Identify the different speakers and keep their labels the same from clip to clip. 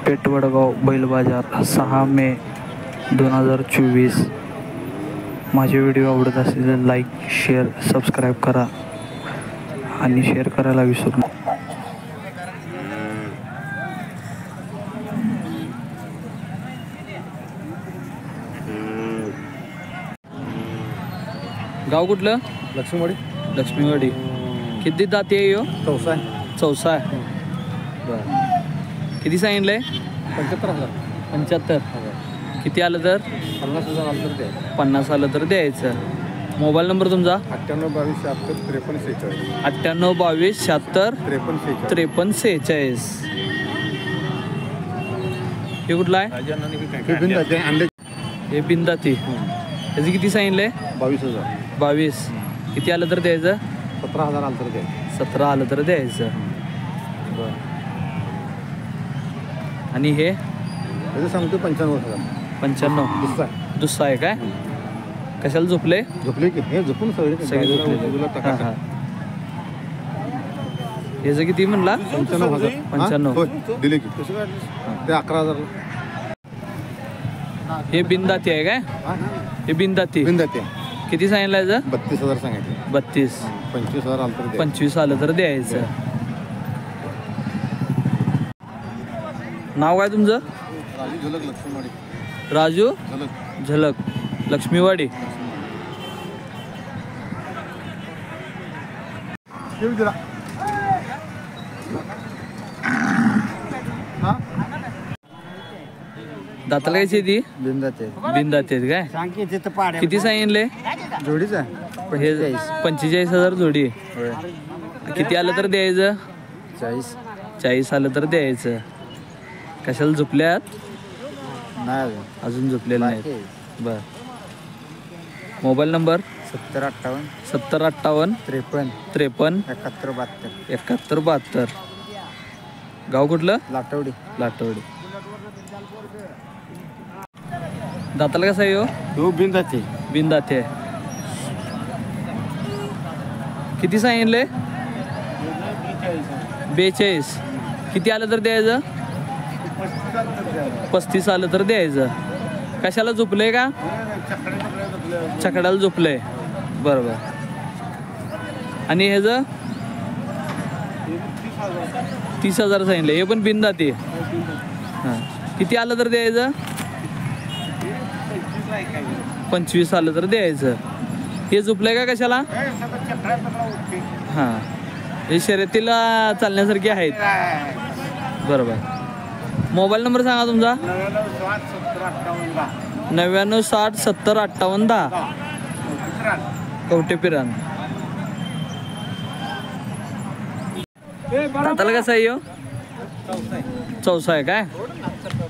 Speaker 1: पेठ वडगाव बैल बाजार 6 मे 2024. माझे व्हिडिओ आवडत असेल लाईक शेअर सबस्क्राईब करा आणि शेअर करायला विसरू नका. गाव कुठलं? लक्ष्मीवाडी. किती दाती आहे यो? चौसा आहे. बरं. किती सांगितलंय? 75. किती आलं तर? 50 आलं तर द्यायचं. मोबाईल नंबर तुमचा? 9822765346. हे कुठला आहे? हे बिंदाती. त्याचे किती सांगितलंय? 22. किती आलं तर द्यायचं?
Speaker 2: 17,000 आलं तर द्यायचं.
Speaker 1: 17 आलं तर द्यायचं. बरं. आणि हे
Speaker 2: सांगतो 95,000.
Speaker 1: 95. दुसरा आहे काय? कशाला झोपले
Speaker 2: की हे झोपून सगळे
Speaker 1: याचं किती म्हणला?
Speaker 2: 95,000 दिले की ते 11,000.
Speaker 1: हे बिनदाती आहे काय? हे बिनदाती. किती सांगितलं याचं?
Speaker 2: 32,000 सांगितलं.
Speaker 1: 32.
Speaker 2: 25,000 आलं तर
Speaker 1: 25 आलं तर द्यायचं. नाव काय तुमचं? राजू झलक लक्ष्मीवाडी. दाताला काय शेती? बिनदाते काय? किती सांगितले?
Speaker 2: जोडीच आहे.
Speaker 1: हे 45,000 जोडी. किती आलं तर द्यायचं? 40 आलं तर द्यायचं. कशाला झोपल्यात?
Speaker 2: नाही
Speaker 1: अजून झोपलेलं नाही. बर. Mobile number?
Speaker 2: 7058
Speaker 1: 53
Speaker 2: 71
Speaker 1: 71 गाव कुठलं?
Speaker 2: लाटवडी.
Speaker 1: दाताला कसा आहे? बिनदाते. किती सांगितले? 42. किती आलं तर द्यायचं? 35 आलं तर द्यायचं. कशाला झोपलंय का? छकड्याला झोपलंय. बरोबर. आणि ह्याचं 30,000 सांगितलं. हे पण बिनदाती. हां. किती आलं तर द्यायचं? 25 आलं तर द्यायचं. हे झोपलंय का कशाला? हां. हे शर्यतीला चालण्यासारखे आहेत. बरोबर. मोबाईल नंबर सांगा तुमचा? 99 60 70 58 10. कवटे पिरान. दाताला कसं आहे? चौसा आहे काय?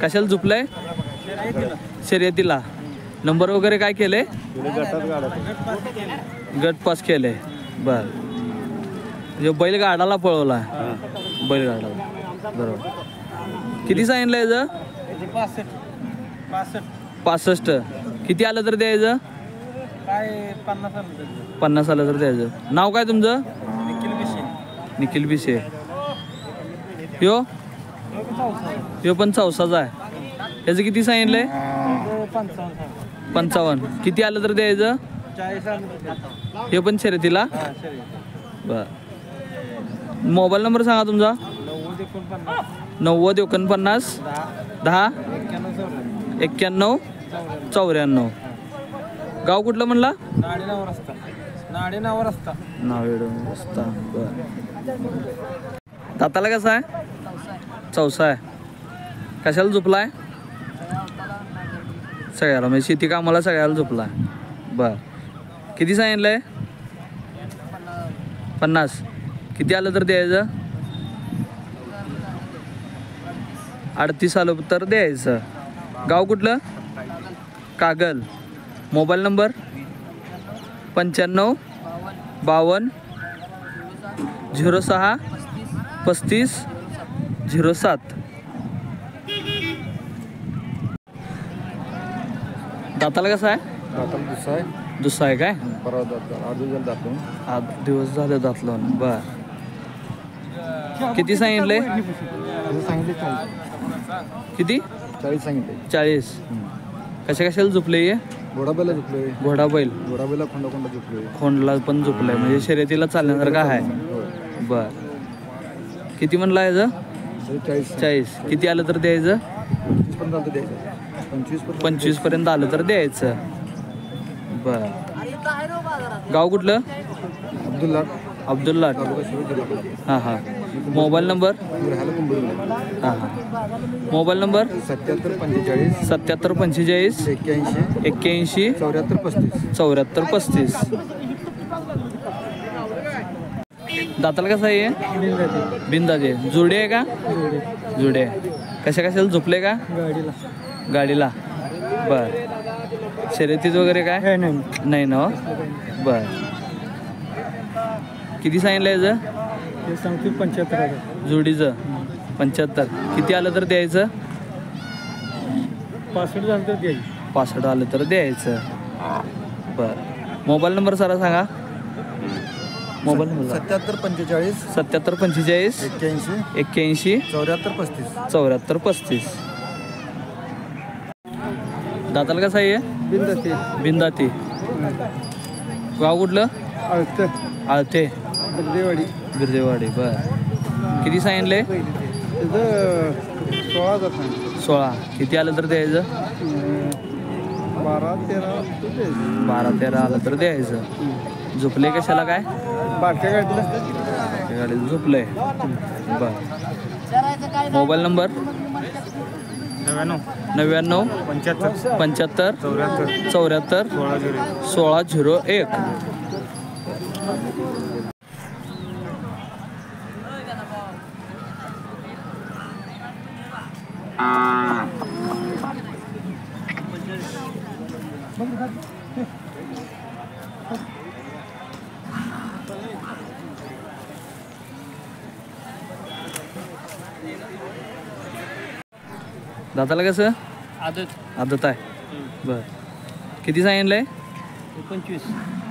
Speaker 1: कशाला झोपलंय? शर्यतीला. नंबर वगैरे काय केले? गट पास केले. बर. बैलगाडाला पळवला. बैलगाडाला. बरोबर. किती सांगितलं याचं? 65. किती आलं तर द्यायचं? 50 आलं तर द्यायचं. नाव काय तुमचं? निखिल बिशे. ह्यो पण चौसाचा आहे. याचं किती सांगितलंय? 55. किती आलं तर द्यायचं? हे पण शर्यतीला. बर. मोबाईल नंबर सांगा तुमचा? 90 49 10 91 94. गाव कुठलं म्हणला? नावेड रस्ता. बर. दाताला कसा आहे? चौसा आहे. कशाला झोपलाय? सगळ्याला म्हणजे शेती कामाला सगळ्याला झोपलाय. बर. किती सांगितलंय? 50. किती आलं तर द्यायचं? 38 आलं तर द्यायचं. गाव कुठलं? कागल. Mobile number? 95 52 06 35 07. दाताला कसं आहे? दुसरा आहे काय?
Speaker 2: परवा दात
Speaker 1: 8 दिवस झाले दातलं. बर. किती सांगितले?
Speaker 2: किती
Speaker 3: 40 सांगितले.
Speaker 2: 40. कशा कशाला झोपले हे?
Speaker 3: घोडाबैला झुकलोय.
Speaker 2: घोडा बैल
Speaker 3: घोडाबैला खोंडा झुकलोय.
Speaker 2: खोंडला पण झोपलाय म्हणजे शर्यतीला चालण्यासारखं आहे. बर किती म्हणला याचं? 40. किती आलं तर द्यायचं? 25 पर्यंत आलं तर द्यायचं. बर गाव कुठलं? अब्दुल्ला. हां हां. Mobile number? हां हां. Mobile number? 77 45 81 74 35. दाताला कसं आहे? बिंदाचे. जुडे आहे का? जुडे. कशा कशाला झोपले का? गाडीला. बर शर्यतीत वगैरे काय? नाही ना. बर किती सांगितलं याचं?
Speaker 1: 75,000.
Speaker 2: जोडीचं 75. किती आलं तर द्यायचं?
Speaker 1: 65 झालं तर द्यायचं.
Speaker 2: 65 आलं तर द्यायचं. बर मोबाईल नंबर सरा सांगा. Mobile number
Speaker 3: 77 45
Speaker 2: 77 45
Speaker 3: 81
Speaker 2: 74
Speaker 3: 74
Speaker 2: 35. दाताला कसं आहे? बिंदाती. गाव कुठलं? आळते. बिर्देवाडी. बर किती सांगितले? 16. किती आलं तर द्यायचं? 12-13 आलं तर द्यायचं. झोपले कशाला काय?
Speaker 1: बारक्या
Speaker 2: गाडीला झोपलंय. बर मोबाईल नंबर? 99 75 74 1601. दाताला कसं? आदत आहे. बर किती सांगितलंय?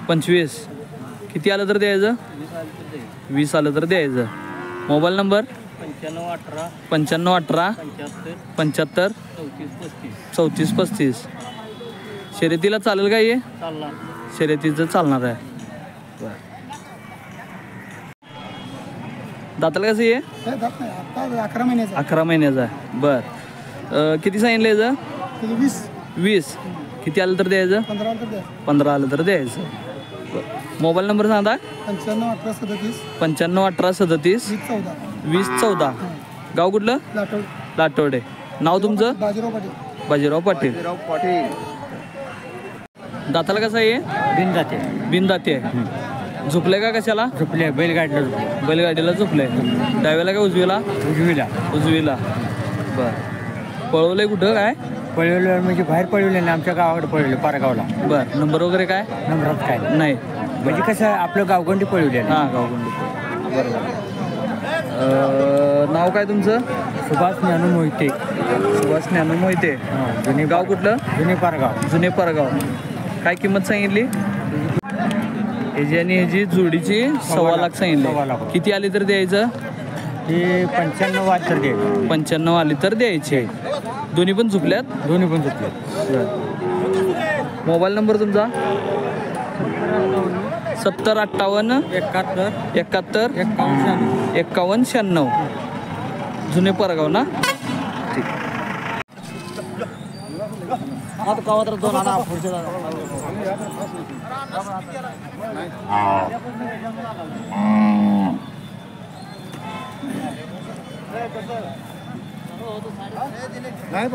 Speaker 2: 25. किती आलं तर द्यायचं? 20 आलं तर द्यायचं. Mobile number? 95 18 75 34 35. शर्यतीला चालेल का हे? शर्यतीचं चालणार आहे. बर दाताला कसं ये? 11 महिन्याचा आहे. बर किती सांगितलं याचं? 20. किती आलं तर द्यायचं? 15 आलं तर द्यायचं. मोबाईल नंबर सांगा. 95 18 37 20 14. गाव कुठलं? लाटवडे. नाव तुमचं? बाजीराव पाटील. दाताला कसं आहे? बिनदाते आहे. झोपले का कशाला?
Speaker 1: झोपले
Speaker 2: बैलगाडीला झोपले. डाव्याला का उजवीला? उजवीला. बर पळवलंय कुठं काय?
Speaker 1: पळवलं म्हणजे बाहेर पळवले ना, आमच्या गावाकडे पळवले पारगावला.
Speaker 2: बर नंबर वगैरे काय?
Speaker 1: नंबरात काय
Speaker 2: नाही.
Speaker 1: म्हणजे कसं आपलं गावगंडी पळवले.
Speaker 2: हां गावगुंडी. बरोबर. नाव काय तुमचं?
Speaker 1: सुभाष ज्ञानू मोहिते.
Speaker 2: सुभाष ज्ञानू मोहिते.
Speaker 1: जुने
Speaker 2: गाव कुठलं? जुने पारगाव. काय किंमत सांगितली? ह्याची आणि ह्याची जोडीची 1.25 लाख सांगितली. किती आली तर द्यायचं?
Speaker 1: ते 95 वाज तर दे.
Speaker 2: 95 आली तर द्यायचे. दोन्ही पण झुपल्यात? मोबाईल नंबर तुमचा? 70 58
Speaker 1: 71
Speaker 2: 71 51 96. जुने पारगाव ना? ठीक.
Speaker 3: नाही